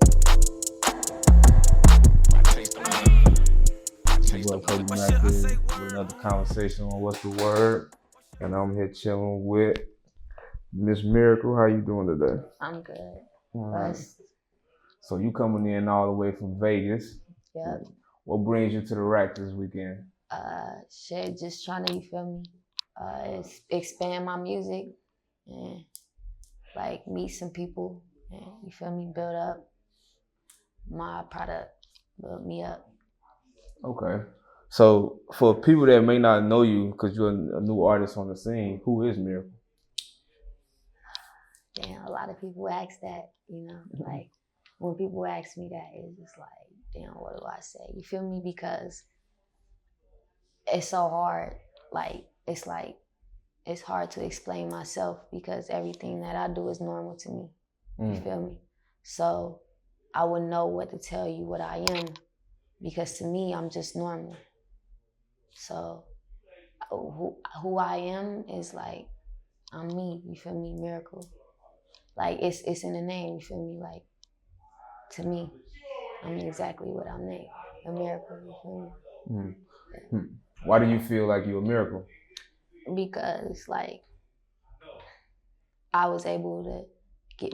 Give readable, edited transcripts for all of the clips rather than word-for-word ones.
Boy Cody Mack here with another conversation on What's the Word. And I'm here chilling with Miss Miracle. How you doing today? I'm good. All right. So you coming in all the way from Vegas. Yep. What brings you to the rack this weekend? Shit, just trying to, you feel me, expand my music and like meet some people and, you feel me, build up my product, build me up. Okay. So for people that may not know you, because you're a new artist on the scene, who is Miracle? Damn, a lot of people ask that, like when people ask me that, it's just like, damn, what do I say? You feel me? Because it's so hard. It's hard to explain myself because everything that I do is normal to me. You feel me? So I wouldn't know what to tell you what I am because to me, I'm just normal. So who I am is like, I'm me, you feel me? Miracle. Like it's in the name, you feel me? Like to me, I'm exactly what I'm named, a miracle, you feel me? Why do you feel like you're a miracle? Because like I was able to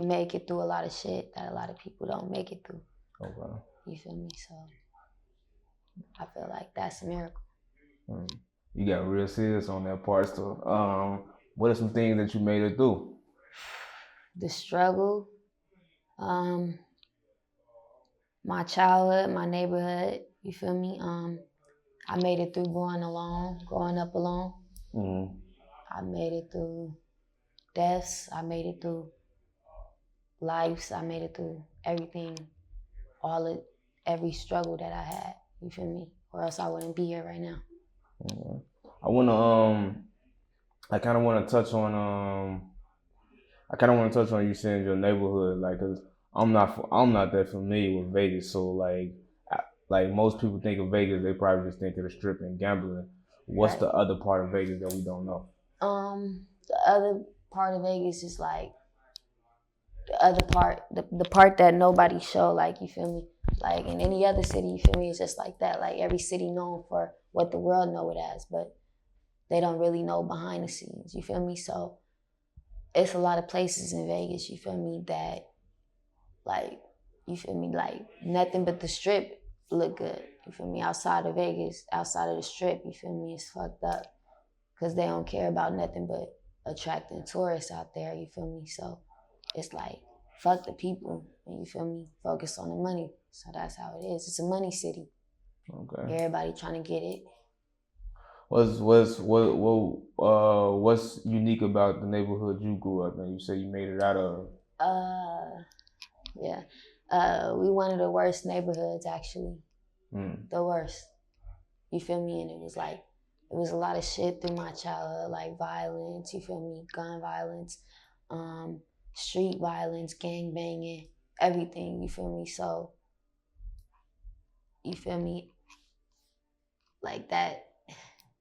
make it through a lot of shit that a lot of people don't make it through. Okay. You feel me? So I feel like that's a miracle. You got real serious on that part. So, what are some things that you made it through? The struggle, my childhood, my neighborhood. You feel me? I made it through growing up alone. Mm-hmm. I made it through deaths. I made it through lives. I made it through everything, every struggle that I had. You feel me? Or else I wouldn't be here right now. Mm-hmm. I kind of want to touch on you saying your neighborhood, like, cause I'm not that familiar with Vegas, so like most people think of Vegas, they probably just think of the strip and gambling. What's the other part of Vegas that we don't know? The other part of Vegas is like the other part, the part that nobody show. Like you feel me? Like in any other city, you feel me? It's just like that. Like every city known for what the world know it as, but they don't really know behind the scenes. You feel me? So it's a lot of places in Vegas. You feel me? That like you feel me? Like nothing but the strip look good. You feel me? Outside of Vegas, outside of the strip, you feel me? It's fucked up because they don't care about nothing but attracting tourists out there. You feel me? So it's like fuck the people, and you feel me? Focus on the money. So that's how it is. It's a money city. Okay. Everybody trying to get it. What's unique about the neighborhood you grew up in? You say you made it out of. Yeah. We one of the worst neighborhoods actually. The worst. You feel me? And it was a lot of shit through my childhood, like violence, you feel me? Gun violence, street violence, gang banging, everything, you feel me? So, you feel me? Like that.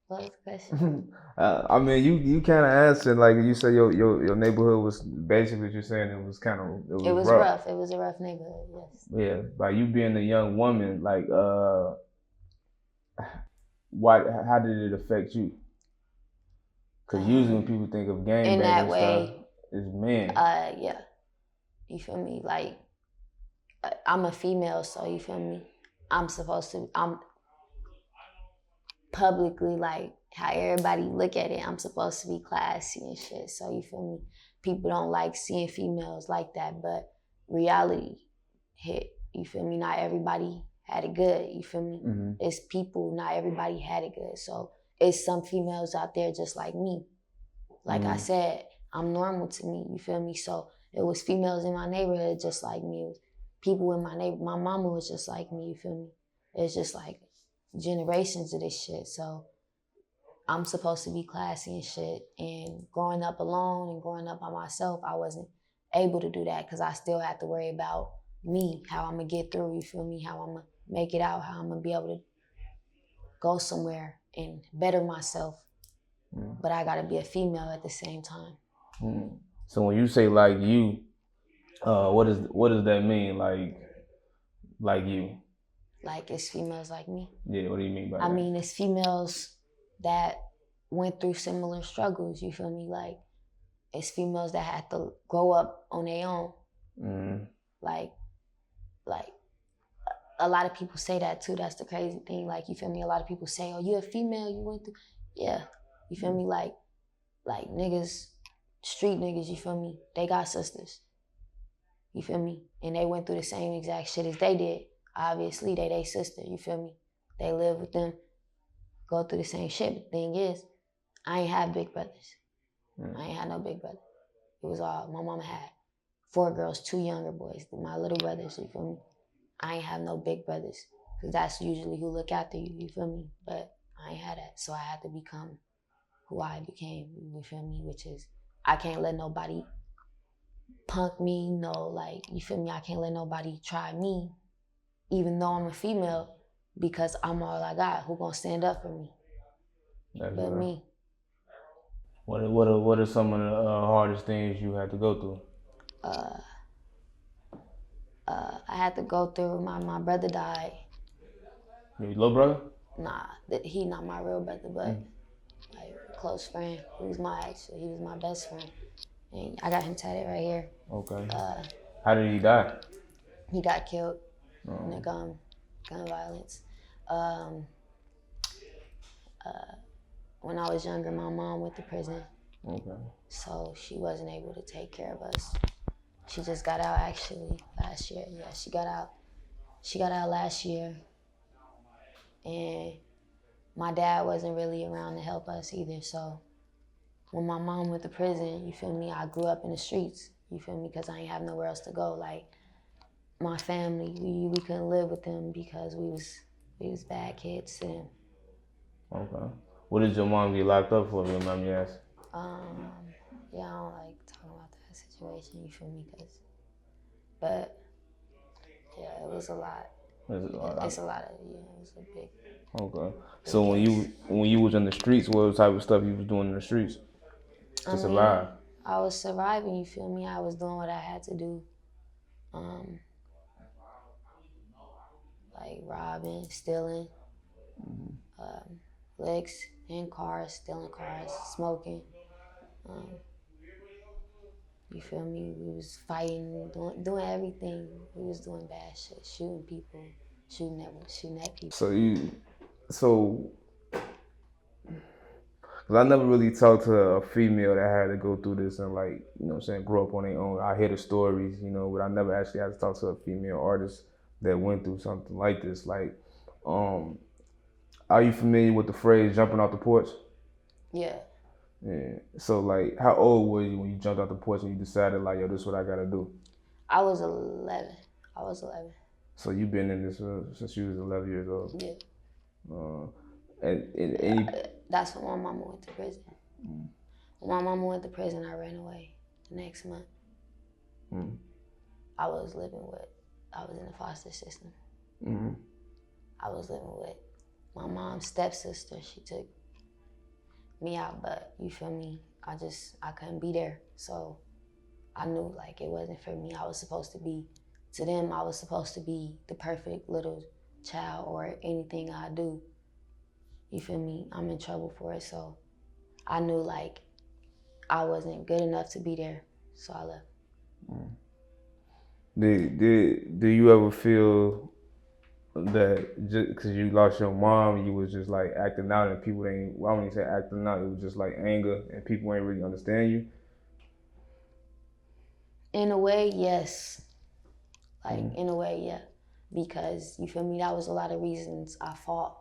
What was the question? I mean, you kind of answered, like you said your neighborhood was basically what you're saying. It was rough. It was a rough neighborhood. Yes. Yeah, by you being a young woman, like how did it affect you? Because usually when people think of gang banging stuff, it's men. Yeah. You feel me? Like I'm a female, so you feel me? I'm publicly, like how everybody look at it, I'm supposed to be classy and shit. So you feel me? People don't like seeing females like that, but reality hit. You feel me? Not everybody had it good. You feel me? Mm-hmm. It's people, not everybody had it good. So it's some females out there just like me. Like I said, I'm normal to me. You feel me? So it was females in my neighborhood just like me. It was people in my neighborhood. My mama was just like me. You feel me? It's just like generations of this shit. So I'm supposed to be classy and shit. And growing up alone and growing up by myself, I wasn't able to do that because I still had to worry about me, how I'm gonna get through, you feel me? How I'm gonna make it out, how I'm gonna be able to go somewhere and better myself. But I gotta be a female at the same time. So when you say like you, what does that mean? Like Like you? Like it's females like me. Yeah, what do you mean by that? I mean, it's females that went through similar struggles, you feel me? Like, it's females that had to grow up on their own. Mm-hmm. Like, a lot of people say that too. That's the crazy thing. Like, you feel me? A lot of people say, oh, you're a female, you went through. Yeah, you feel me? Like niggas, street niggas, you feel me? They got sisters. You feel me? And they went through the same exact shit as they did. Obviously, they sister, you feel me? They live with them, go through the same shit. But the thing is, I ain't have big brothers. I ain't had no big brother. It was all, my mama had 4 girls, 2 younger boys, my little brothers, you feel me? I ain't have no big brothers, because that's usually who look after you, you feel me? But I ain't had that, so I had to become who I became, you feel me? Which is, I can't let nobody punk me, you feel me? I can't let nobody try me, even though I'm a female, because I'm all I got. Who gonna stand up for me? That's But right. me. What are some of the hardest things you had to go through? I had to go through, my brother died. Your little brother? Nah, he not my real brother, but like a close friend. He was my best friend. And I got him tatted right here. Okay. How did he die? He got killed in the gun violence. When I was younger, my mom went to prison. Okay. So she wasn't able to take care of us. She just got out actually last year. Yeah, she got out. She got out last year. And my dad wasn't really around to help us either. So when my mom went to prison, you feel me, I grew up in the streets, you feel me, because I ain't have nowhere else to go. Like, my family, we couldn't live with them because we was bad kids to them. Okay. What did your mom get locked up for, if you mind me asking? Yeah, I don't like talking about that situation, you feel me, but yeah, it was a lot. It's a lot of, it was a big. Okay. So when you was in the streets, what type of stuff you was doing in the streets to survive? I was surviving, you feel me? I was doing what I had to do. Like robbing, stealing, licks in cars, stealing cars, smoking. You feel me? We was fighting, doing everything. We was doing bad shit, shooting people, shooting at people. Cause I never really talked to a female that had to go through this and like, you know what I'm saying, grow up on their own. I hear the stories, you know, but I never actually had to talk to a female artist that went through something like this. Like, are you familiar with the phrase jumping off the porch? Yeah. Yeah. So like, how old were you when you jumped off the porch and you decided like, yo, this is what I gotta do? I was 11. So you've been in this since you was 11 years old? Yeah. And that's when my mama went to prison. When my mama went to prison, I ran away the next month. I was in the foster system. I was living with my mom's stepsister. She took me out, but you feel me? I couldn't be there. So I knew like it wasn't for me. I was supposed to be, to them, I was supposed to be the perfect little child, or anything I do, you feel me, I'm in trouble for it. So I knew like I wasn't good enough to be there, so I left. Do you ever feel that just because you lost your mom, you was just like acting out and people ain't, well, I don't even say acting out, it was just like anger and people ain't really understand you? In a way, yes. In a way, yeah. Because, you feel me, that was a lot of reasons I fought.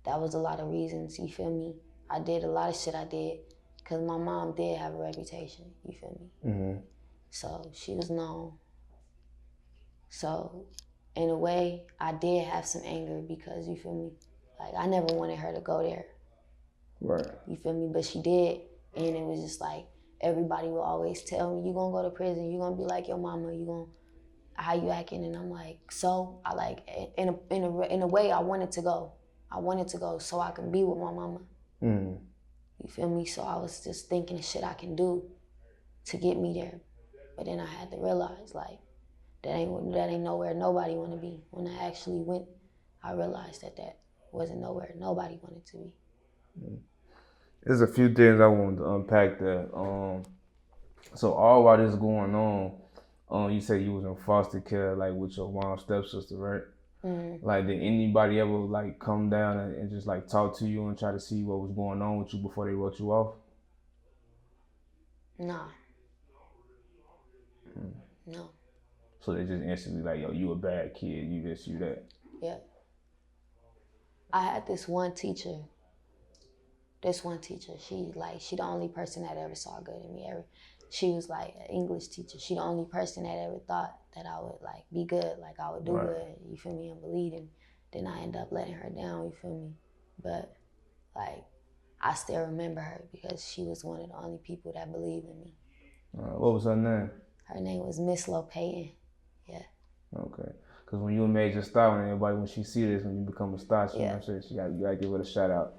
That was a lot of reasons, you feel me? I did a lot of shit I did because my mom did have a reputation, you feel me? So she was known. So in a way, I did have some anger because, you feel me, like I never wanted her to go there. Right. You feel me? But she did, and it was just like everybody will always tell me, you gonna go to prison, you gonna be like your mama, how you acting? And I'm like, so I like in a way I wanted to go. I wanted to go so I can be with my mama. You feel me? So I was just thinking of shit I can do to get me there. But then I had to realize, like, that ain't nowhere nobody want to be. When I actually went, I realized that wasn't nowhere nobody wanted to be. There's a few things I wanted to unpack that. So all while this going on, you said you was in foster care, like with your mom's stepsister, right? Mm-hmm. Like, did anybody ever like come down and just like talk to you and try to see what was going on with you before they wrote you off? Nah. No. So they just instantly like, yo, you a bad kid, you this, you that. Yeah. I had this one teacher. She the only person that ever saw good in me. She was like an English teacher. She the only person that ever thought that I would like be good, like I would do good, you feel me, and believe in me. Then I end up letting her down, you feel me? But like I still remember her because she was one of the only people that believed in me. What was her name? Her name was Miss Lo Payton. Yeah. Okay. Because when you a major star, and everybody, when she see this, when you become a star, she, Yeah. I'm sure you gotta give it a shout out.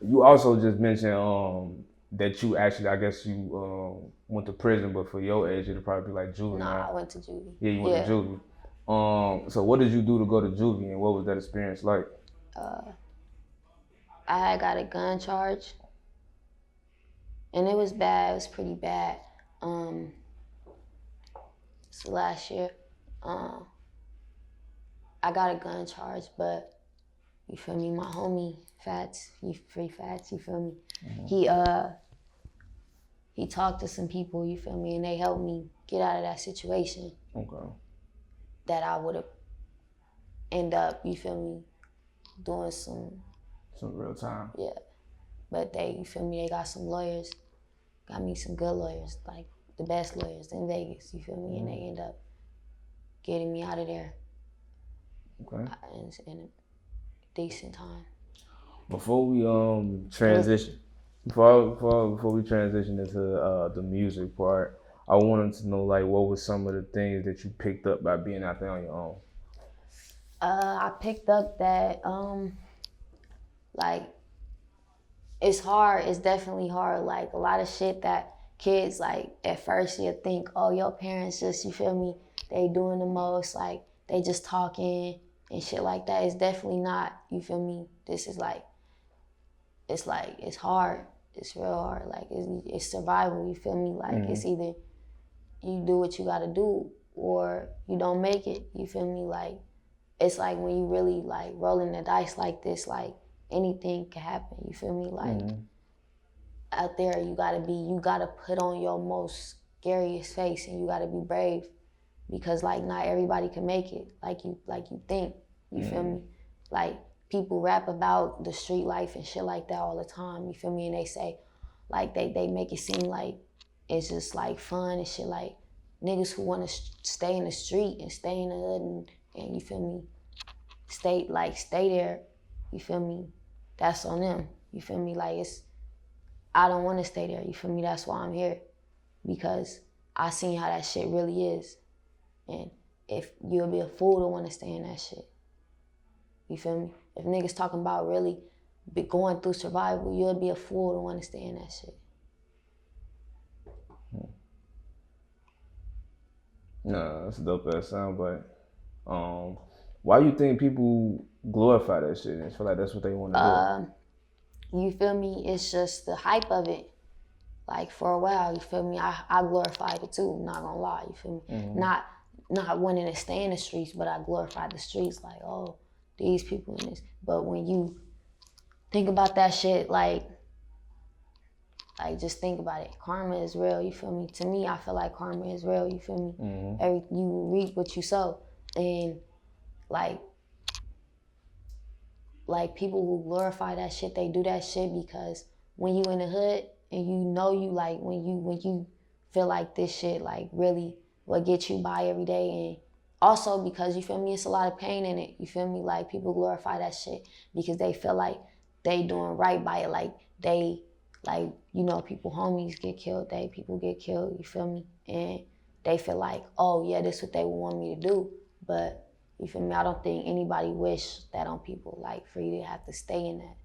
You also just mentioned that you actually, I guess you went to prison, but for your age, it'd probably be like juvenile. Nah, I went to juvie. Yeah, you went to juvie. So what did you do to go to juvie, and what was that experience like? I had got a gun charge, and it was bad. It was pretty bad. So last year, I got a gun charge, but you feel me, my homie Fats, Free Fats, you feel me? Mm-hmm. He talked to some people, you feel me, and they helped me get out of that situation. Okay. That I would have end up, you feel me, doing some real time. Yeah. But you feel me, they got some lawyers, got me some good lawyers, like the best lawyers in Vegas, you feel me, and they end up getting me out of there. Okay. In a decent time. Before we transition, before we transition into the music part, I wanted to know like what were some of the things that you picked up by being out there on your own. I picked up that like it's hard. It's definitely hard. Like a lot of shit that kids like at first you think, oh, your parents just, you feel me, they doing the most, like they just talking and shit like that. It's definitely not, you feel me. This is like it's hard. It's real hard. Like it's survival. You feel me? Like It's either you do what you gotta do or you don't make it. You feel me? Like it's like when you really like rolling the dice like this, like anything can happen. You feel me? Like out there, you gotta put on your most scariest face and you gotta be brave because like not everybody can make it like you think. You feel me? Like people rap about the street life and shit like that all the time. You feel me? And they say like they make it seem like it's just like fun and shit. Like niggas who want to stay in the street and stay in the hood and you feel me, stay there. You feel me? That's on them. You feel me? Like I don't want to stay there. You feel me? That's why I'm here because I seen how that shit really is, and if you'll be a fool to want to stay in that shit. You feel me? If niggas talking about really be going through survival, you'll be a fool to want to stay in that shit. No, that's a dope ass sound, but why you think people glorify that shit and feel like that's what they want to do? You feel me? It's just the hype of it. Like for a while, you feel me? I glorified it too, not gonna lie, you feel me? Not wanting to stay in the streets, but I glorified the streets like, oh, these people in this. But when you think about that shit, like just think about it. Karma is real, you feel me? To me, I feel like karma is real, you feel me? You reap what you sow. And like people who glorify that shit, they do that shit because when you in the hood and you know you like, when you feel like this shit like really what gets you by every day, and also because you feel me, it's a lot of pain in it, you feel me? Like people glorify that shit because they feel like they doing right by it, like they, like, you know, people, homies get killed, people get killed, you feel me? And they feel like, oh yeah, this is what they would want me to do, but you feel me? I don't think anybody wish that on people, like for you to have to stay in that.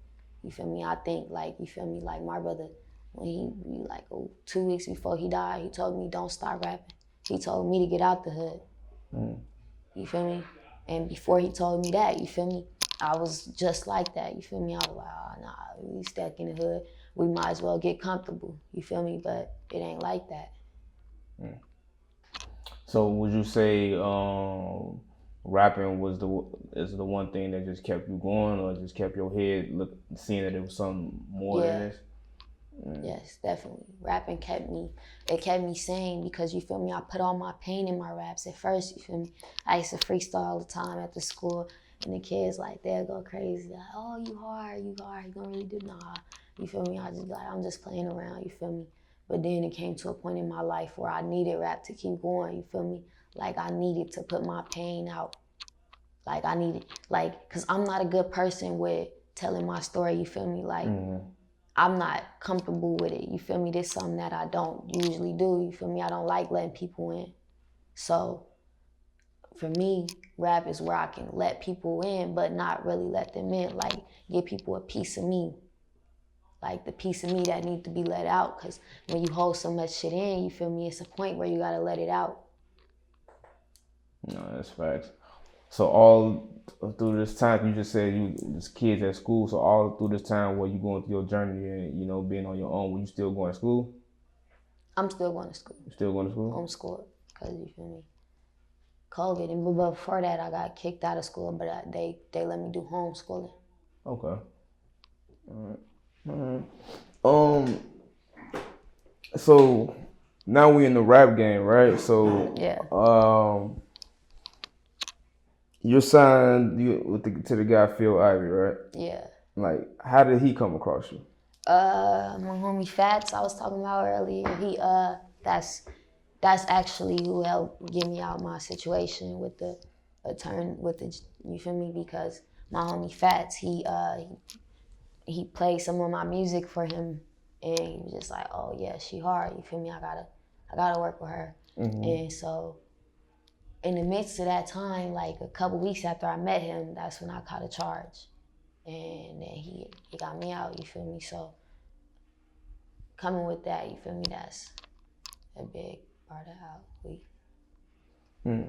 You feel me? I think like, you feel me? Like my brother, when he like 2 weeks before he died, he told me don't stop rapping. He told me to get out the hood. You feel me? And before he told me that, you feel me, I was just like that. You feel me? I was like, oh, nah, we stuck in the hood. We might as well get comfortable. You feel me? But it ain't like that. So would you say rapping was the one thing that just kept you going, or just kept your head seeing that it was something more than this? Yes, definitely. Rapping kept me sane because you feel me, I put all my pain in my raps at first, you feel me. I used to freestyle all the time at the school, and the kids like they'll go crazy, like, oh, you hard, you gonna really do nah. You feel me? I'm just playing around, you feel me? But then it came to a point in my life where I needed rap to keep going, you feel me? Like I needed to put my pain out. Cause I'm not a good person with telling my story, you feel me? Like I'm not comfortable with it, you feel me? This is something that I don't usually do, you feel me? I don't like letting people in. So for me, rap is where I can let people in, but not really let them in, like give people a piece of me. Like the piece of me that need to be let out, because when you hold so much shit in, you feel me, it's a point where you gotta let it out. No, that's facts. So all through this time, you just said you was kids at school. So all through this time, while you going through your journey and being on your own, were you still going to school? I'm still going to school. You still going to school? Homeschooled, because you feel me, COVID, and before that, I got kicked out of school, but they let me do homeschooling. Okay. All right. So now we in the rap game, right? So yeah. You're signed to the guy Phil Ivey, right? Yeah. Like, how did he come across you? My homie Fats, I was talking about earlier. He that's actually who helped get me out my situation with the you feel me? Because my homie Fats, he played some of my music for him, and he was just like, oh yeah, she hard. You feel me? I gotta work with her. And so in the midst of that time, like a couple weeks after I met him, that's when I caught a charge. And then he got me out, you feel me? So coming with that, you feel me, that's a big part of how we.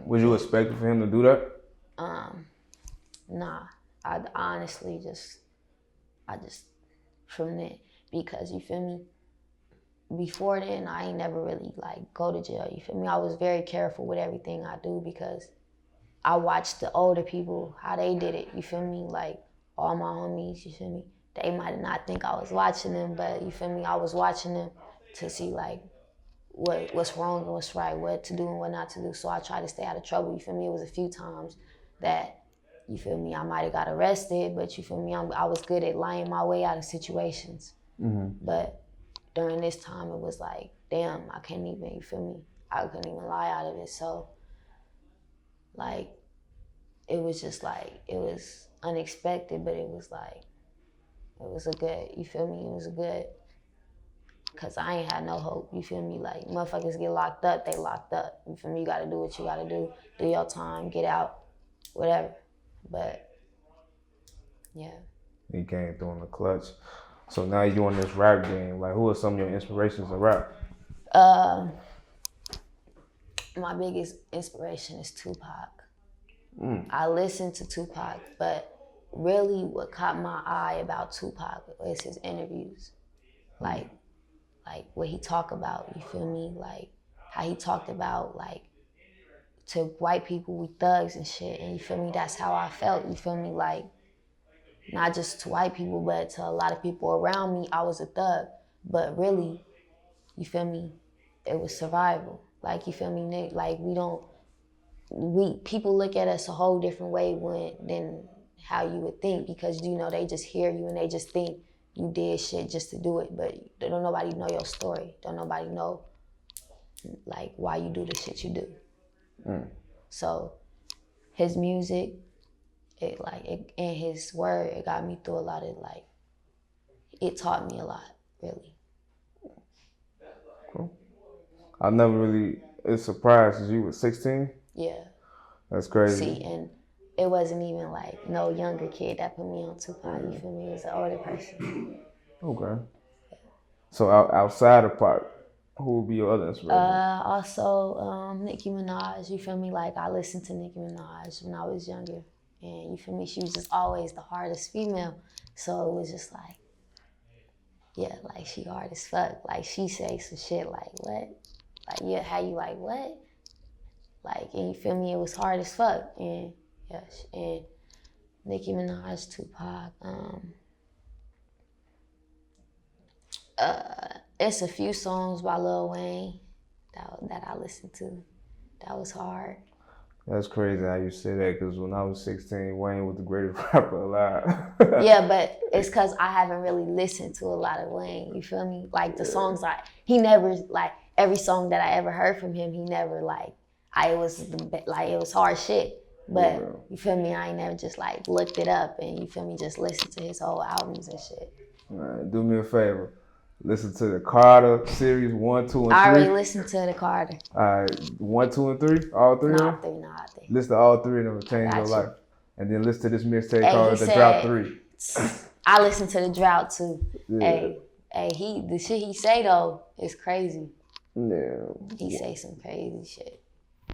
Was you expecting for him to do that? Nah. I honestly just from that, because you feel me, before then I ain't never really like go to jail, you feel me? I was very careful with everything I do because I watched the older people, how they did it, you feel me? Like all my homies, you feel me? They might not think I was watching them, but you feel me? I was watching them to see like what's wrong and what's right, what to do and what not to do. So I tried to stay out of trouble, you feel me? It was a few times that, you feel me, I might have got arrested, but you feel me, I was good at lying my way out of situations. But during this time, it was like, damn, I can't even, you feel me? I couldn't even lie out of it. So, like, it was just like, it was unexpected, but it was like, it was a good, you feel me? It was a good, because I ain't had no hope, you feel me? Like, motherfuckers get locked up, they locked up. You feel me? You gotta do what you gotta do your time, get out, whatever. But, yeah. He came through in the clutch. So now you're on this rap game. Like, who are some of your inspirations in rap? My biggest inspiration is Tupac. I listen to Tupac, but really what caught my eye about Tupac is his interviews. Like what he talked about, you feel me? Like how he talked about like to white people we thugs and shit, and you feel me? That's how I felt, you feel me? Like not just to white people, but to a lot of people around me, I was a thug. But really, you feel me? It was survival. Like, you feel me, Nick? Like, people look at us a whole different way than how you would think, because, you know, they just hear you and they just think you did shit just to do it, but don't nobody know your story. Don't nobody know, like, why you do the shit you do. So, his music, and his word, it got me through a lot of, like, it taught me a lot, really. Cool. I never really, it's surprised because you were 16? Yeah. That's crazy. See, and it wasn't even like no younger kid that put me on Tupac, you feel me? It was an older person. Okay. So outside of Pac, Who would be your other inspiration? Also, Nicki Minaj, you feel me? Like, I listened to Nicki Minaj when I was younger. And you feel me? She was just always the hardest female. So it was just like, yeah, like, she hard as fuck. Like, she say some shit like, what? Like, yeah, how you like, what? Like, and you feel me? It was hard as fuck. And, yeah, and Nicki Minaj, Tupac, it's a few songs by Lil Wayne that I listened to. That was hard. That's crazy how you say that, because when I was 16, Wayne was the greatest rapper alive. Yeah, but it's because I haven't really listened to a lot of Wayne. You feel me? Like, the songs, like, he never, like, every song that I ever heard from him, he never, like, it was hard shit. But you feel me? I ain't never just like looked it up and you feel me? Just listened to his whole albums and shit. All right, do me a favor. Listen to the Carter series 1, 2, and 3. I already listened to the Carter. All right, 1, 2, and 3, all three. Not three. Listen to all three of them, change your life. And then listen to this mixtape called The Drought 3. I listened to the Drought too. Yeah. Hey, the shit he say though is crazy. Yeah. He say some crazy shit.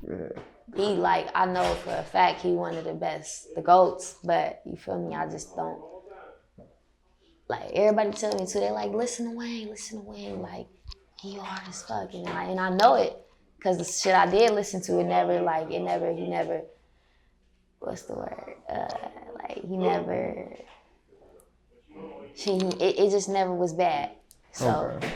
Yeah. He like, I know for a fact he one of the best, the GOATs, but you feel me? I just don't. Like, everybody tell me too, they like, listen to Wayne, like, he hard as fuck. And I know it, because the shit I did listen to, he never, what's the word? It just never was bad. So. Okay.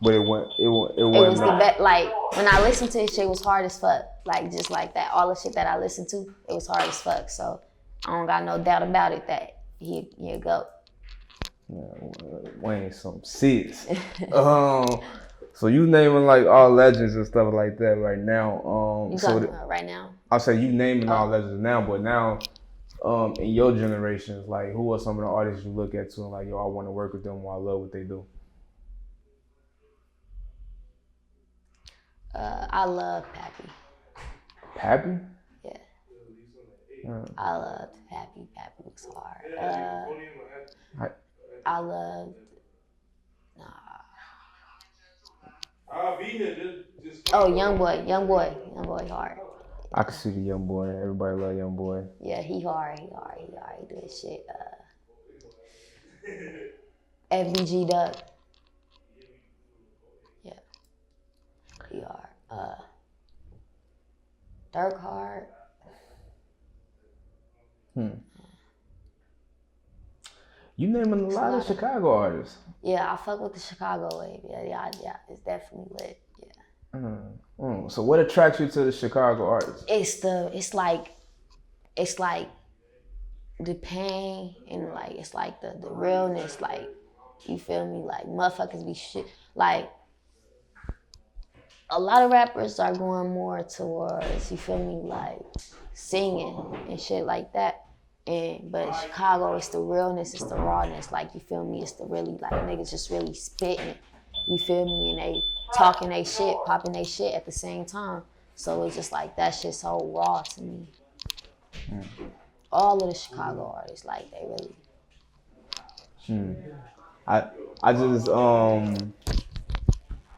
But it was the best. Like, when I listened to his shit, it was hard as fuck. Like, just like that, all the shit that I listened to, it was hard as fuck. So I don't got no doubt about it that he a GOAT. Yeah, Wayne some serious. So you naming like all legends and stuff like that right now. You talking about right now? I'll say you naming all legends now, but now, in your generations, like, who are some of the artists you look at too and like, yo, I want to work with them, or I love what they do? I love Pappy. Pappy? Yeah. I loved Pappy. Pappy was hard. I loved. Oh, Young boy hard. I can see the Young Boy. Everybody love Young Boy. Yeah, he hard. He do his shit. FBG Duck. Yeah. He hard. Dirk hard. You naming a lot of Chicago artists. Yeah, I fuck with the Chicago wave. Yeah, it's definitely lit. Yeah. So what attracts you to the Chicago artists? It's like the pain and like it's like the realness. Like, you feel me? Like, motherfuckers be shit. Like, a lot of rappers are going more towards, you feel me, like singing and shit like that. But Chicago, it's the realness, it's the rawness. Like, you feel me? It's the really, like, niggas just really spitting. You feel me? And they talking they shit, popping they shit at the same time. So it's just like, that shit's so raw to me. All of the Chicago artists, like, they really. I just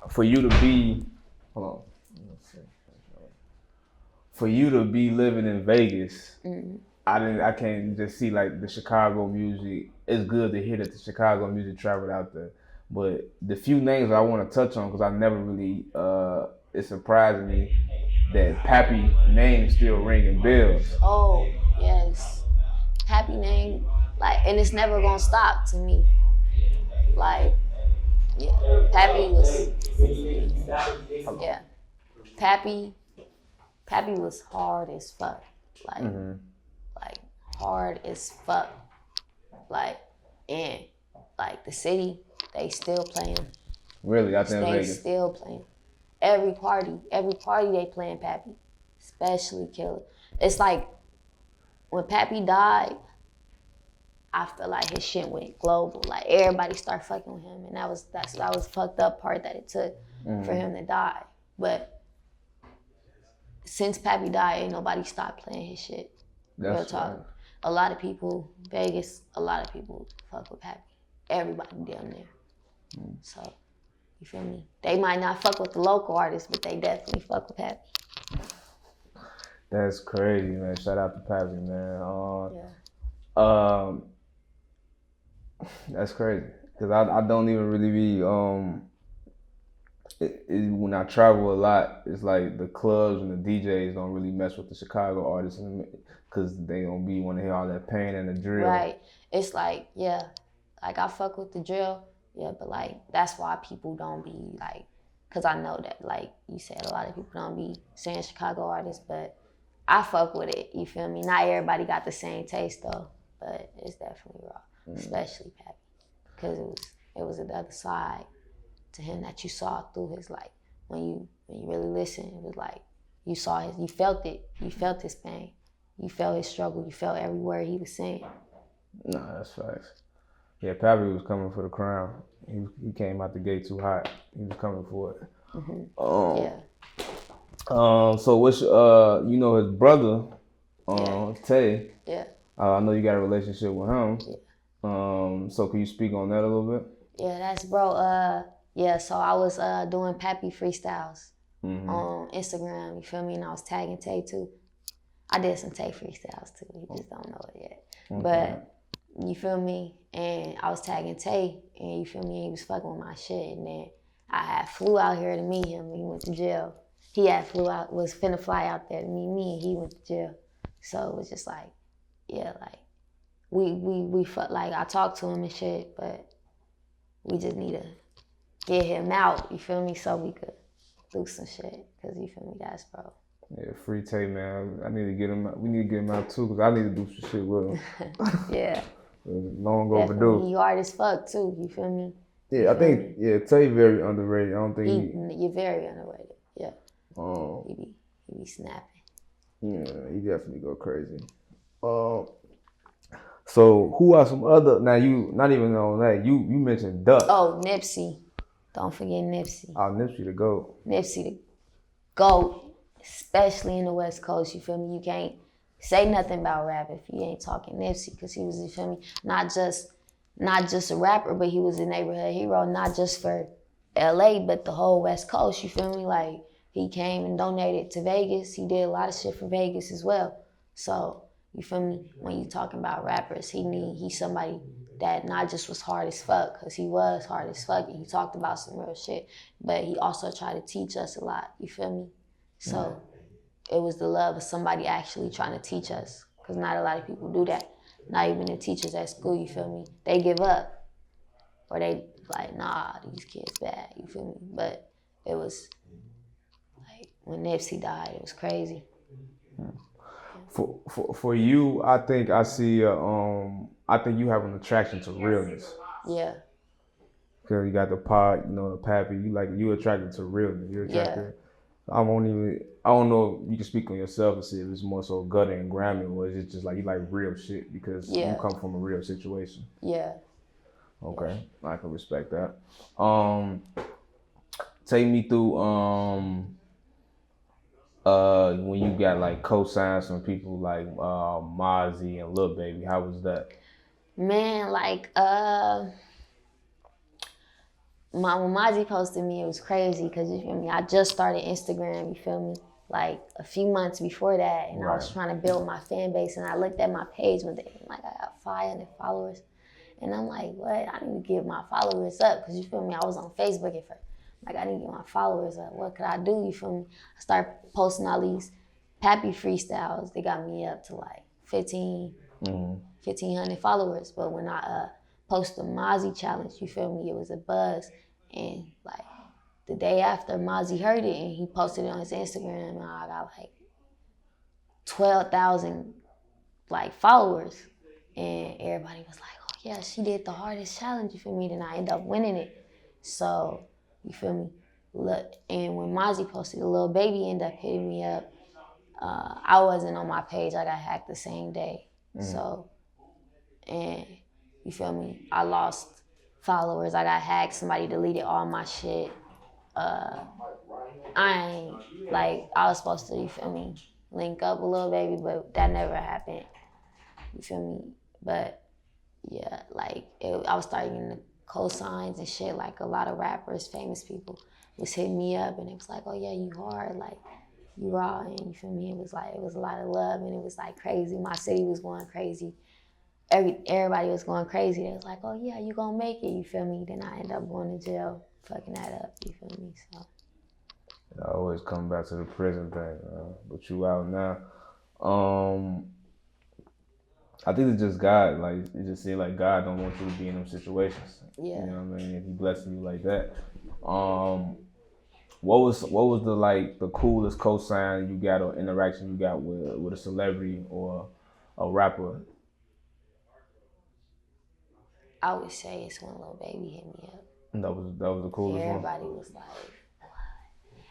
for you to be, hold on. For you to be living in Vegas, I can't just see like the Chicago music. It's good to hear that the Chicago music traveled out there, but the few names I want to touch on, because I never really, it surprised me that Pappy name still ringing bells. Oh yes, Pappy name, like, and it's never gonna stop to me. Like, yeah, Pappy was, yeah, Pappy was hard as fuck. Like. Like, hard as fuck. Like, and like the city, they still playing. Really? Out there in Vegas? They still playing. Every party they playing Pappy. Especially Killer. It's like, when Pappy died, I feel like his shit went global. Like, everybody started fucking with him, and that was the fucked up part that it took for him to die. But since Pappy died, ain't nobody stopped playing his shit. Real talk. Right. A lot of people, Vegas, fuck with Pappy. Everybody down there. So, You feel me? They might not fuck with the local artists, but they definitely fuck with Pappy. That's crazy, man. Shout out to Pappy, man. Yeah. That's crazy. Cause I don't even really be when I travel a lot, it's like the clubs and the DJs don't really mess with the Chicago artists, cause they don't want to hear all that pain and the drill. Right. It's like, yeah, like I fuck with the drill, yeah, but like that's why people don't be like, cause I know that like you said, a lot of people don't be saying Chicago artists, but I fuck with it. You feel me? Not everybody got the same taste though, but it's definitely raw, especially Pappy, cause it was the other side to him that you saw through his, like when you really listen, it was like you felt it, you felt his pain, you felt his struggle, you felt every word he was saying. No, that's facts. Yeah, Pappy was coming for the crown. He came out the gate too hot. He was coming for it. Mm-hmm. Yeah. So what's you know his brother, Tay. Yeah. I know you got a relationship with him. Yeah. So can you speak on that a little bit? Yeah, that's bro. Yeah, so I was doing Pappy freestyles on Instagram, you feel me? And I was tagging Tay too. I did some Tay freestyles too, you just don't know it yet. Okay. But you feel me? And I was tagging Tay, and you feel me? He was fucking with my shit. And then I had flew out here to meet him. He went to jail. He was finna fly out there to meet me, and he went to jail. So it was just like, yeah, like we fuck. Like I talked to him and shit, but we just need to get him out. You feel me? So we could do some shit. Cause you feel me? That's bro. Yeah, free Tay, man. I need to get him out. We need to get him out too, cause I need to do some shit with him. Yeah. Long overdue. He hard as fuck too. You feel me? Yeah, I think Tay very underrated. I don't think you're very underrated. Yeah. He be snapping. Yeah, he definitely go crazy. So who are some other? Now you not even on that. You mentioned Duck. Oh, Nipsey. Don't forget Nipsey. Oh, Nipsey the GOAT. Nipsey the GOAT, especially in the West Coast. You feel me? You can't say nothing about rap if you ain't talking Nipsey, because he was, you feel me, not just a rapper, but he was a neighborhood hero, not just for LA, but the whole West Coast. You feel me? Like he came and donated to Vegas. He did a lot of shit for Vegas as well. So you feel me? When you talking about rappers, he's somebody that not just was hard as fuck, because he was hard as fuck and he talked about some real shit, but he also tried to teach us a lot. You feel me? So it was the love of somebody actually trying to teach us, because not a lot of people do that. Not even the teachers at school, you feel me? They give up, or they like, nah, these kids bad, you feel me? But it was like when Nipsey died, it was crazy. For you, I think I see I think you have an attraction to realness. Yeah. Cause you got the pod, you know, the Pappy. You attracted to realness. You're attracted. Yeah. I don't know if you can speak on yourself and see if it's more so gutter and grimy, or is it just like you like real shit because you come from a real situation. Yeah. Okay, yeah. I can respect that. Take me through when you got like co-signs from people like Mozzie and Lil Baby. How was that? Man, like when Mozzie posted me, it was crazy, because you feel me, I just started Instagram, you feel me, like a few months before that, and I was trying to build my fan base, and I looked at my page one day, and like I got 500 followers, and I'm like, what? I need to get my followers up, because you feel me, I was on Facebook at first. Like, I need to get my followers up. What could I do? You feel me? I started posting all these Pappy freestyles. They got me up to like 1,500 followers. But when I posted the Mozzie challenge, you feel me, it was a buzz. And like the day after, Mozzie heard it and he posted it on his Instagram, and I got like 12,000 like followers. And everybody was like, oh yeah, she did the hardest challenge, you feel me? Then I ended up winning it. So, you feel me? Look, and when Mozzie posted, the Lil Baby ended up hitting me up. I wasn't on my page. I got hacked the same day. So, and you feel me? I lost followers. I got hacked. Somebody deleted all my shit. I was supposed to, you feel me, link up with Lil Baby, but that never happened. You feel me? But yeah, like I was starting to cosigns and shit. Like a lot of rappers, famous people was hitting me up and it was like, oh yeah, you hard, like you raw, and you feel me? It was a lot of love and it was like crazy. My city was going crazy. Everybody was going crazy. They was like, oh yeah, you gonna make it, you feel me? Then I ended up going to jail, fucking that up, you feel me? So I always come back to the prison thing, but you out now. I think it's just God. Like it just seems like God don't want you to be in them situations. yeah. You know what I mean? If He blessing you like that. What was the coolest cosign you got or interaction you got with a celebrity or a rapper? I would say it's when Lil Baby hit me up. That was the coolest Everybody was like,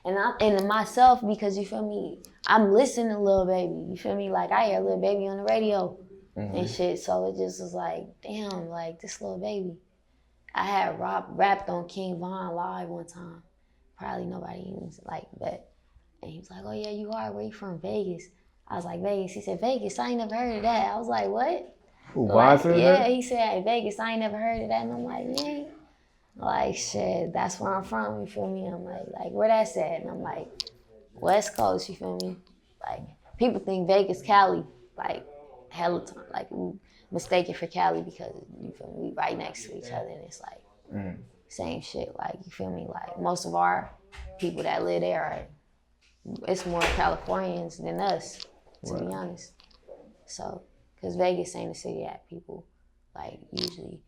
what? And myself, because you feel me, I'm listening to Lil Baby. You feel me? Like I hear Lil Baby on the radio and shit. So it just was like, damn, like this Lil Baby. I had rapped on King Von live one time. Probably nobody even like, but and he was like, oh yeah, you are. Where you from? Vegas. I was like, Vegas. He said, Vegas. I ain't never heard of that. I was like, what? Who, like, said yeah, that? he said, hey, Vegas, I ain't never heard of that. And I'm like, man, like, shit, that's where I'm from, you feel me? I'm like, where that's at? And I'm like, West Coast, you feel me? Like, people think Vegas, Cali, like, hella time, like, we mistaken for Cali because, you feel me, we right next to each other, and it's like, same shit, like, you feel me? Like, most of our people that live there are, it's more Californians than us, to be honest. So, because Vegas ain't a city that people like usually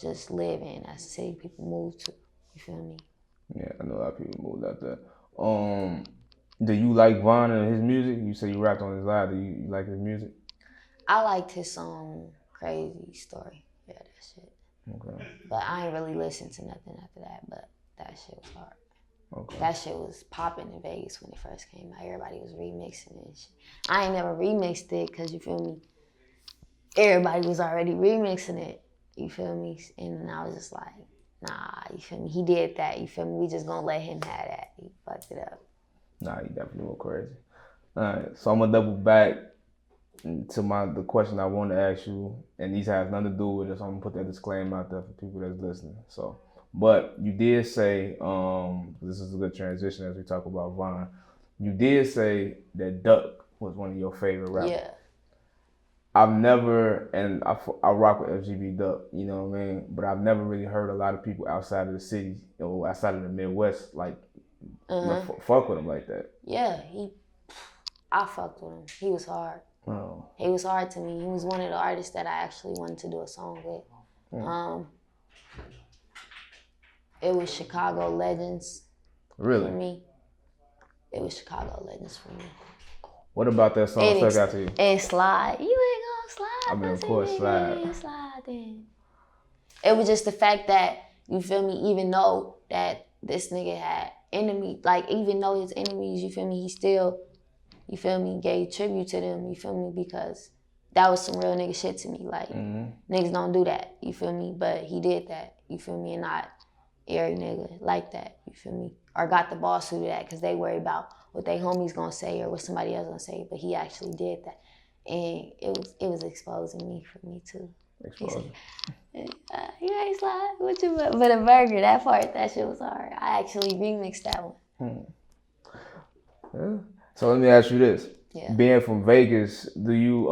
just live in. That's a city people move to. You feel me? Yeah, I know a lot of people moved out there. Do you like Von and his music? You say you rapped on his live. Do you like his music? I liked his song "Crazy Story." Yeah, that shit. Okay. But I ain't really listened to nothing after that. But that shit was hard. Okay. That shit was popping in Vegas when it first came out. Everybody was remixing it and shit. I ain't never remixed it because you feel me. Everybody was already remixing it, you feel me? And I was just like, nah, you feel me? He did that, you feel me? We just gonna let him have that. He fucked it up. Nah, he definitely went crazy. All right, so I'm gonna double back to the question I wanted to ask you, and these has nothing to do with it, so I'm gonna put that disclaimer out there for people that's listening. So, but you did say, this is a good transition as we talk about Von. You did say that Duck was one of your favorite rappers. Yeah. I've never, and I rock with FGB Duck, you know what I mean? But I've never really heard a lot of people outside of the city, or outside of the Midwest, like, fuck with him like that. Yeah, I fucked with him. He was hard. Oh. He was hard to me. He was one of the artists that I actually wanted to do a song with. It was Chicago Legends. Really? For me. It was Chicago Legends for me. What about that song stuck out to you? And Slide. You ain't gonna slide. I mean, of course, Slide. Slide then. It was just the fact that, you feel me, even though that this nigga had enemies, like even though his enemies, you feel me, he still, you feel me, gave tribute to them, you feel me, because that was some real nigga shit to me. Like, niggas don't do that, you feel me, but he did that, you feel me, and not every nigga like that, you feel me, or got the boss who did that because they worry about what they homies gonna say or what somebody else gonna say, but he actually did that, and it was exposing me for me too. Exposing. You ain't slide with you, but a burger, that part, that shit was hard. I actually remixed that one. Yeah. So let me ask you this: being from Vegas, are you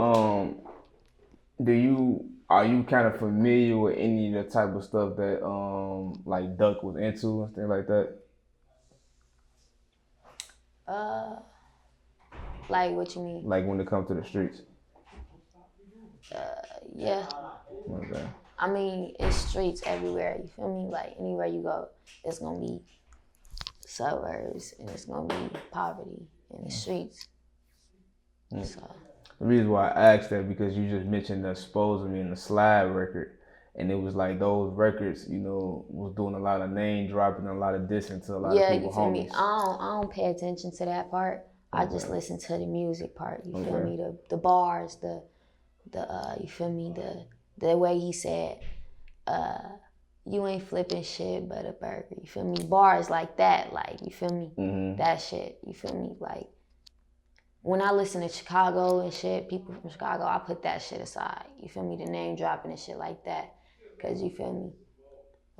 kind of familiar with any of the type of stuff that like Duck was into and things like that? Like what you mean? Like when it comes to the streets? Yeah. Okay. I mean, it's streets everywhere, you feel me? Like anywhere you go, it's gonna be suburbs and it's gonna be poverty in the streets. So. The reason why I asked that because you just mentioned the Exposing Me and the Slide record, and it was like those records, you know, was doing a lot of name dropping, a lot of dissing to a lot of people. Yeah, you feel me? I don't pay attention to that part. I just listen to the music part. You feel me? The bars, the you feel me? The way he said, you ain't flipping shit but a burger. You feel me? Bars like that, like, you feel me? That shit, you feel me? Like, when I listen to Chicago and shit, people from Chicago, I put that shit aside. You feel me? The name dropping and shit like that. Because, you feel me?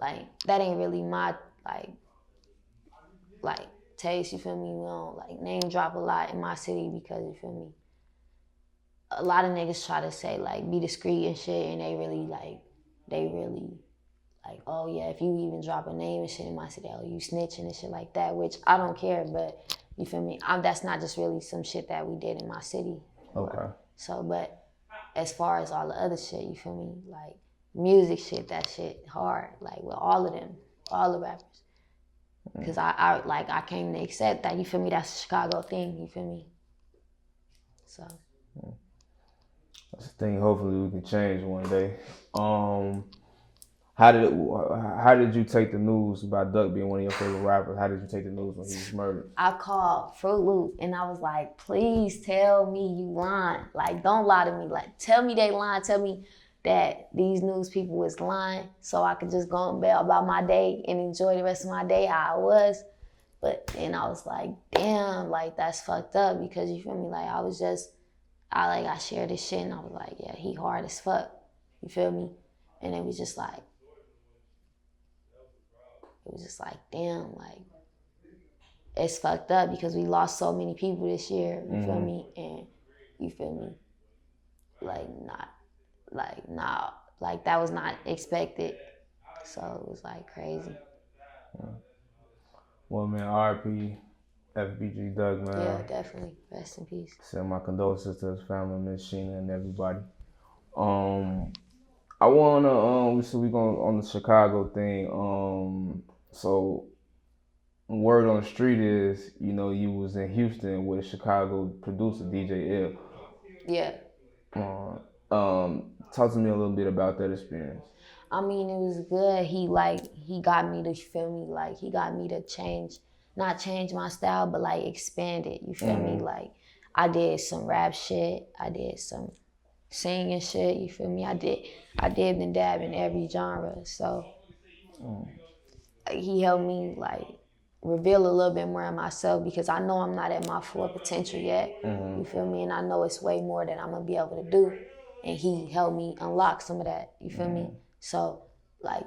like that ain't really my like taste, you feel me? We don't like name drop a lot in my city because you feel me? A lot of niggas try to say like be discreet and shit, and they really like, oh yeah, if you even drop a name and shit in my city, oh you snitching and shit like that, which I don't care, but you feel me? That's not just really some shit that we did in my city. Okay. So, but as far as all the other shit, you feel me? Like music shit, that shit hard. Like with all of them, all the rappers. Cause I came to accept that, you feel me? That's a Chicago thing, you feel me? So. That's the thing. Hopefully we can change one day. How did you take the news about Duck being one of your favorite rappers? How did you take the news when he was murdered? I called Fruit Loop and I was like, please tell me you lying. Like, don't lie to me. Like, tell me they lying. Tell me that these news people was lying so I could just go and bed about my day and enjoy the rest of my day how I was. But then I was like, damn, like that's fucked up because you feel me? Like I shared this shit and I was like, yeah, he hard as fuck. You feel me? And it was just like, damn, like, it's fucked up because we lost so many people this year, you feel me? And you feel me? Like that was not expected. So it was like crazy. Well, man, RP, FBG Doug, man. Yeah, definitely. Rest in peace. Send my condolences to his family, Miss Sheena, and everybody. I wanna so we going on the Chicago thing. So word on the street is, you know, you was in Houston with a Chicago producer, DJ L. Yeah. Talk to me a little bit about that experience. I mean, it was good. He got me to, feel me? Like, he got me to not change my style, but like expand it. You feel me? Like, I did some rap shit. I did some singing shit. You feel me? I did and dab in every genre. So he helped me like reveal a little bit more of myself because I know I'm not at my full potential yet. You feel me? And I know it's way more that I'm gonna be able to do. And he helped me unlock some of that. You feel me? So like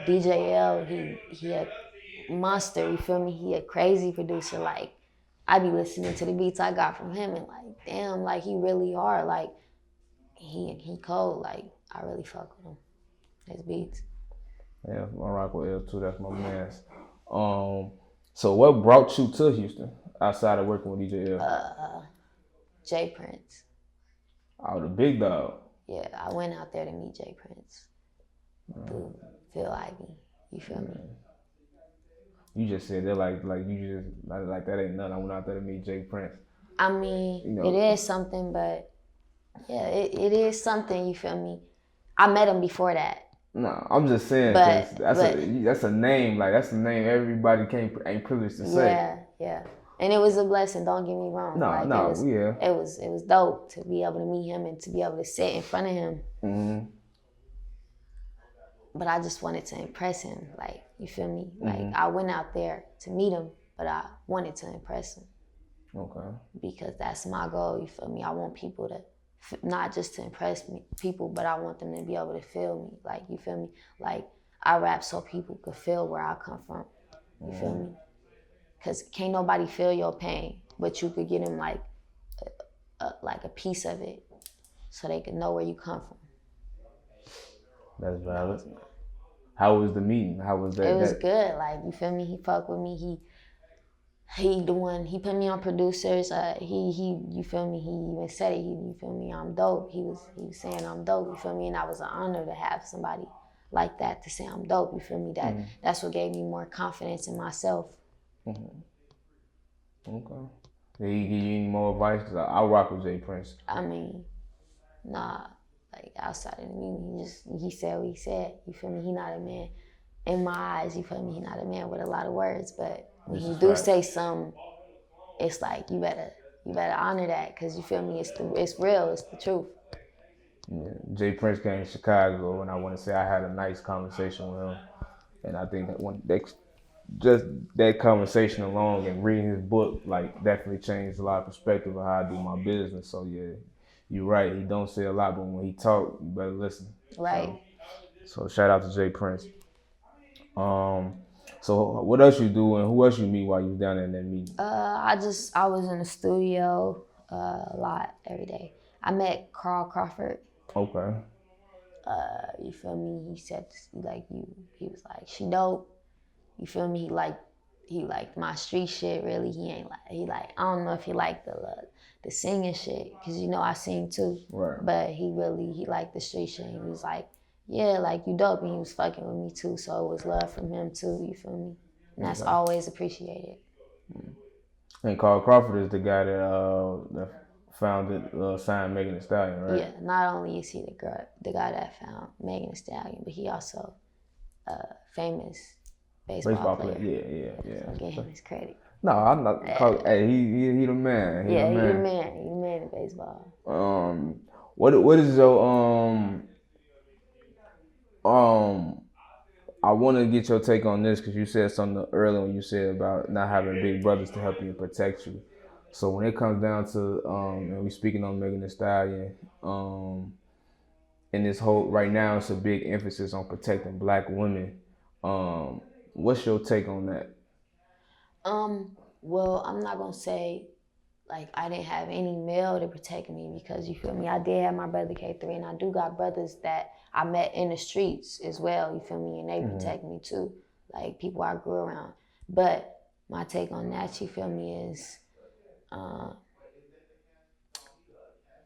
DJ L, he a monster. You feel me? He a crazy producer. Like I be listening to the beats I got from him and like, damn, like he really hard. Like he cold. Like I really fuck with him. His beats. Yeah, I rock with L too. That's my man's. So what brought you to Houston outside of working with DJ L? J Prince. Oh, the big dog. Yeah, I went out there to meet J Prince through Phil Ivey. You feel me? You just said that like you just like that ain't nothing. I went out there to meet J Prince. I mean, you know, it is something, but yeah, it is something. You feel me? I met him before that. No, I'm just saying that's a name. Like that's a name everybody ain't privileged to say. Yeah. And it was a blessing. Don't get me wrong. It was dope to be able to meet him and to be able to sit in front of him. But I just wanted to impress him. Like you feel me? Like I went out there to meet him, but I wanted to impress him. Okay. Because that's my goal. You feel me? I want people to. Not just to impress people, but I want them to be able to feel me. Like, you feel me? Like, I rap so people could feel where I come from. You feel me? Because can't nobody feel your pain, but you could get them like a piece of it so they can know where you come from. That's valid. How was the meeting? How was that? It was good. Like, you feel me? He fucked with me. He put me on producers. You feel me? He even said it. You feel me? I'm dope. He was saying I'm dope. You feel me? And that was an honor to have somebody like that to say I'm dope. You feel me? That's what gave me more confidence in myself. Okay. Did he give you any more advice? Cause I rock with J Prince. I mean, nah. Like outside of the meeting, he said what he said. You feel me? He not a man. In my eyes, you feel me? He not a man with a lot of words, but when he do say something, it's like you better honor that because you feel me. It's real. It's the truth. Yeah. J Prince came to Chicago, and I want to say I had a nice conversation with him, and I think that just that conversation alone and reading his book like definitely changed a lot of perspective of how I do my business. So yeah, you're right. He don't say a lot, but when he talk, you better listen. Right. So shout out to J Prince. So what else you do and who else you meet while you down there in that meeting? I was in the studio a lot every day. I met Carl Crawford. Okay. You feel me? He said he was like, she dope. You feel me? He liked my street shit. Really, I don't know if he liked the singing shit, cause you know I sing too. Right. But he liked the street shit. He was like, yeah, like you dope, and he was fucking with me too. So it was love from him too. You feel me? And that's always appreciated. And Carl Crawford is the guy that founded signed Megan Thee Stallion, right? Yeah. Not only is he the guy that found Megan Thee Stallion, but he also famous baseball player. Yeah. So give him his credit. No, I'm not. Hey, he the man. He the man. He the man in baseball. What is your I want to get your take on this because you said something earlier when you said about not having big brothers to help you and protect you. So when it comes down to and we speaking on Megan Thee Stallion, in this whole right now, it's a big emphasis on protecting Black women. What's your take on that? Well, I'm not gonna say like I didn't have any male to protect me, because you feel me, I did have my brother K3, and I do got brothers that I met in the streets as well, you feel me, and they protect me too, like people I grew around. But my take on that, you feel me, is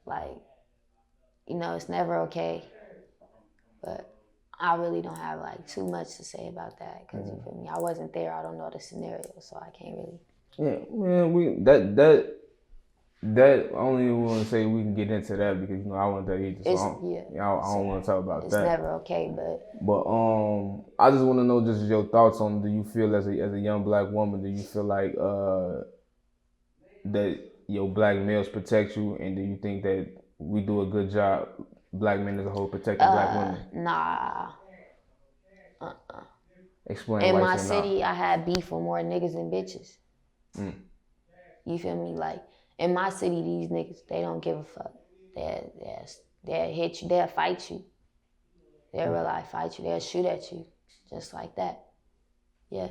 like, you know, it's never okay, but I really don't have like too much to say about that, because you feel me, I wasn't there, I don't know the scenario, so I can't really. Yeah, man, that I don't even want to say we can get into that because I want that either. So I don't want to talk about it's that. It's never okay, but I just want to know just your thoughts on, do you feel as a young Black woman, do you feel like that your Black males protect you, and do you think that we do a good job, Black men as a whole, protecting Black women? Nah. Explain in why my you say city, nah. I had beef with more niggas than bitches. You feel me? Like in my city, these niggas, they don't give a fuck. They'll hit you. They'll fight you. They'll real life fight you. They'll shoot at you, just like that. Yeah,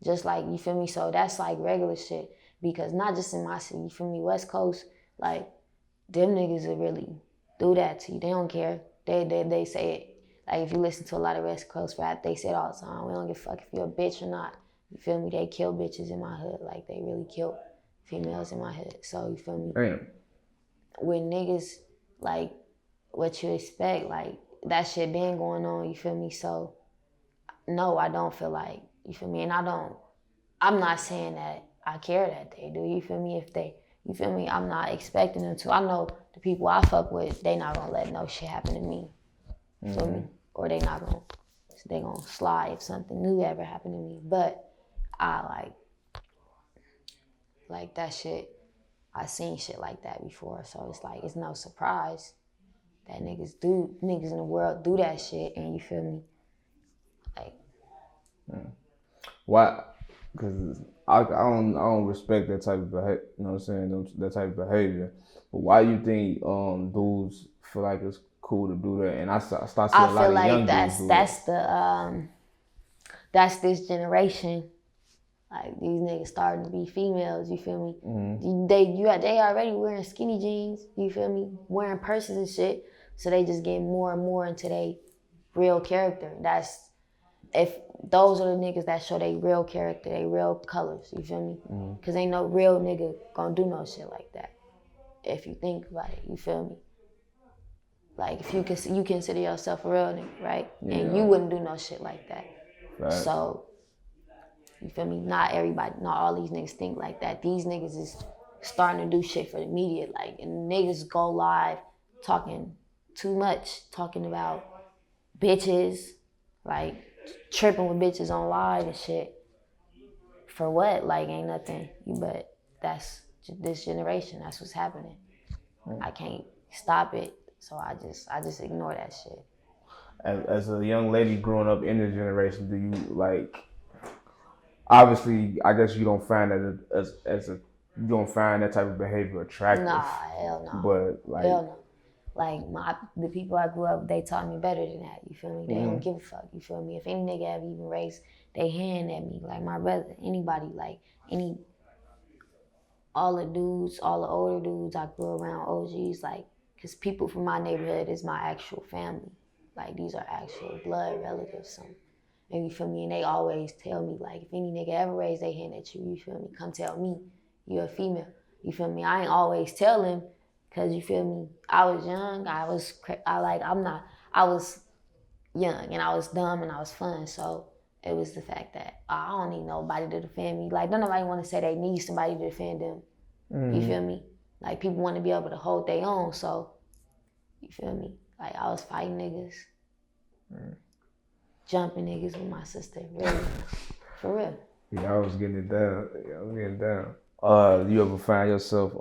just like, you feel me. So that's like regular shit, because not just in my city. You feel me? West Coast, like them niggas will really do that to you. They don't care. They say it. Like if you listen to a lot of West Coast rap, they say it all the time. We don't give a fuck if you're a bitch or not. You feel me? They kill bitches in my hood. Like they really kill females in my hood. So you feel me? Damn. With niggas, like what you expect, like that shit been going on. You feel me? So no, I don't feel like, you feel me? And I'm not saying that I care that they do. You feel me? You feel me? I'm not expecting them to. I know the people I fuck with, they not gonna let no shit happen to me. Feel me? Or they gonna slide if something new ever happened to me. But I like that shit. I seen shit like that before, so it's like it's no surprise that niggas in the world do that shit, and you feel me? Like why? Because I don't respect that type of behavior. You know what I'm saying? That type of behavior. But why you think dudes feel like it's cool to do that? And I start seeing a lot of young dudes do that. That's this generation. Like these niggas starting to be females. You feel me? They already wearing skinny jeans. You feel me? Wearing purses and shit. So they just get more and more into their real character. If those are the niggas that show their real character, their real colors. You feel me? Because ain't no real nigga gonna do no shit like that. If you think about it, you feel me? Like if you consider yourself a real nigga, right? Yeah. And you wouldn't do no shit like that. Right. So you feel me? Not all these niggas think like that. These niggas is starting to do shit for the media, like, and niggas go live talking too much, talking about bitches, like tripping with bitches on live and shit. For what? Like ain't nothing. But that's this generation. That's what's happening. I can't stop it, so I just ignore that shit. As a young lady growing up in this generation, do you like? Obviously, I guess you don't find that you don't find that type of behavior attractive. Nah, hell no. But like, hell no. Like the people I grew up with, they taught me better than that. You feel me? They don't give a fuck. You feel me? If any nigga ever even raised their hand at me, like my brother, anybody, like all the dudes, all the older dudes I grew around, OGs, like, because people from my neighborhood is my actual family. Like, these are actual blood relatives. So, and you feel me? And they always tell me, like, if any nigga ever raise their hand at you, you feel me? Come tell me you're a female. You feel me? I ain't always tell him, because you feel me? I was young. I was young and I was dumb and I was fun. So it was the fact that I don't need nobody to defend me. Like, don't nobody want to say they need somebody to defend them. You feel me? Like, people want to be able to hold their own. So, you feel me? Like, I was fighting niggas, jumping niggas with my sister. Really, for real. Yeah, I was getting it down. You ever find yourself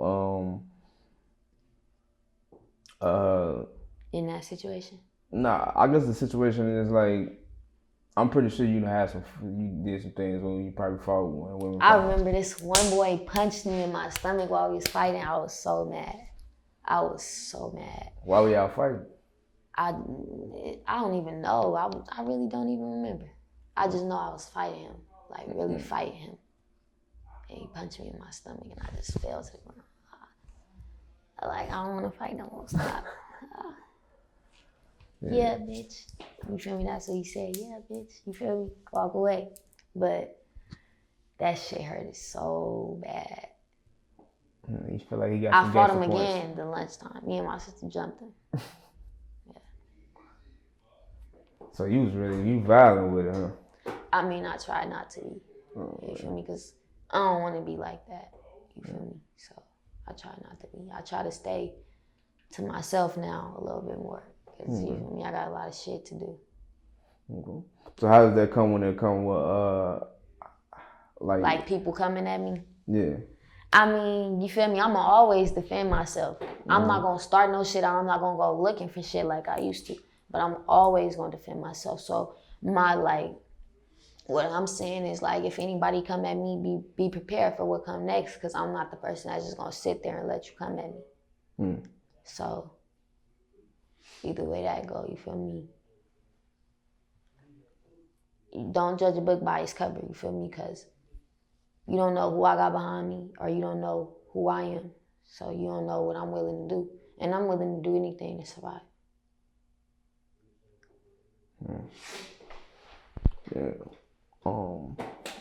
in that situation? Nah, I guess the situation is like, I'm pretty sure you did some things when you probably fought when women. I remember this one boy punched me in my stomach while we was fighting. I was so mad. Why were y'all fighting? I don't even know. I really don't even remember. I just know I was fighting him, like really fighting him. And he punched me in my stomach and I just fell to the ground. I don't want to fight no more. Stop. Yeah, bitch. You feel me? That's what he said. Yeah, bitch. You feel me? Walk away. But that shit hurted so bad. You feel like he got I fought him again the lunchtime. Me and my sister jumped him. Yeah. So you violent with it, huh? I mean, I try not to be. You feel me? Because I don't want to be like that. You feel me? So I try not to be. I try to stay to myself now a little bit more. Because you feel me? I got a lot of shit to do. Okay. So how does that come when it come with like people coming at me? Yeah. I mean, you feel me? I'ma always defend myself. I'm not gonna start no shit. I'm not gonna go looking for shit like I used to. But I'm always gonna defend myself. So what I'm saying is, like, if anybody come at me, be prepared for what come next, because I'm not the person that's just gonna sit there and let you come at me. So either way that go, you feel me? Don't judge a book by its cover, you feel me? Because you don't know who I got behind me, or you don't know who I am. So you don't know what I'm willing to do. And I'm willing to do anything to survive. Yeah.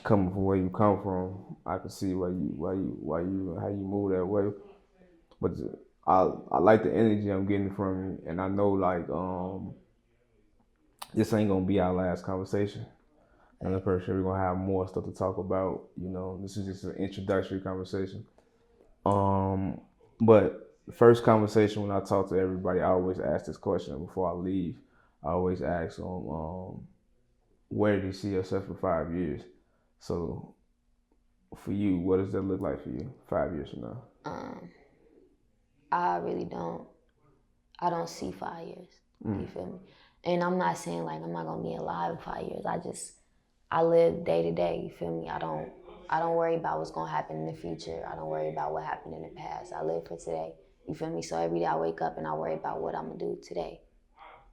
Coming from where you come from, I can see how you move that way. But I like the energy I'm getting from you, and I know, like, this ain't gonna be our last conversation. And I'm pretty sure we're gonna have more stuff to talk about. You know, this is just an introductory conversation. But the first conversation, when I talk to everybody, I always ask this question before I leave. I always ask them, where do you see yourself in 5 years? So for you, what does that look like for you 5 years from now? I really don't. I don't see 5 years. You feel me? And I'm not saying like I'm not gonna be alive in 5 years. I live day to day. You feel me? I don't worry about what's gonna happen in the future. I don't worry about what happened in the past. I live for today. You feel me? So every day I wake up and I worry about what I'm gonna do today.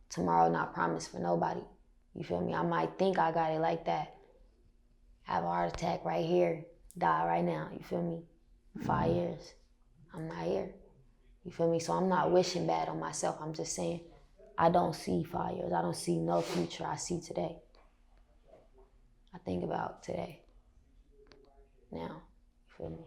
Tomorrow not promised for nobody. You feel me? I might think I got it like that. Have a heart attack right here. Die right now. You feel me? 5 years. I'm not here. You feel me? So I'm not wishing bad on myself. I'm just saying I don't see 5 years. I don't see no future. I see today. I think about today. Now. You feel me?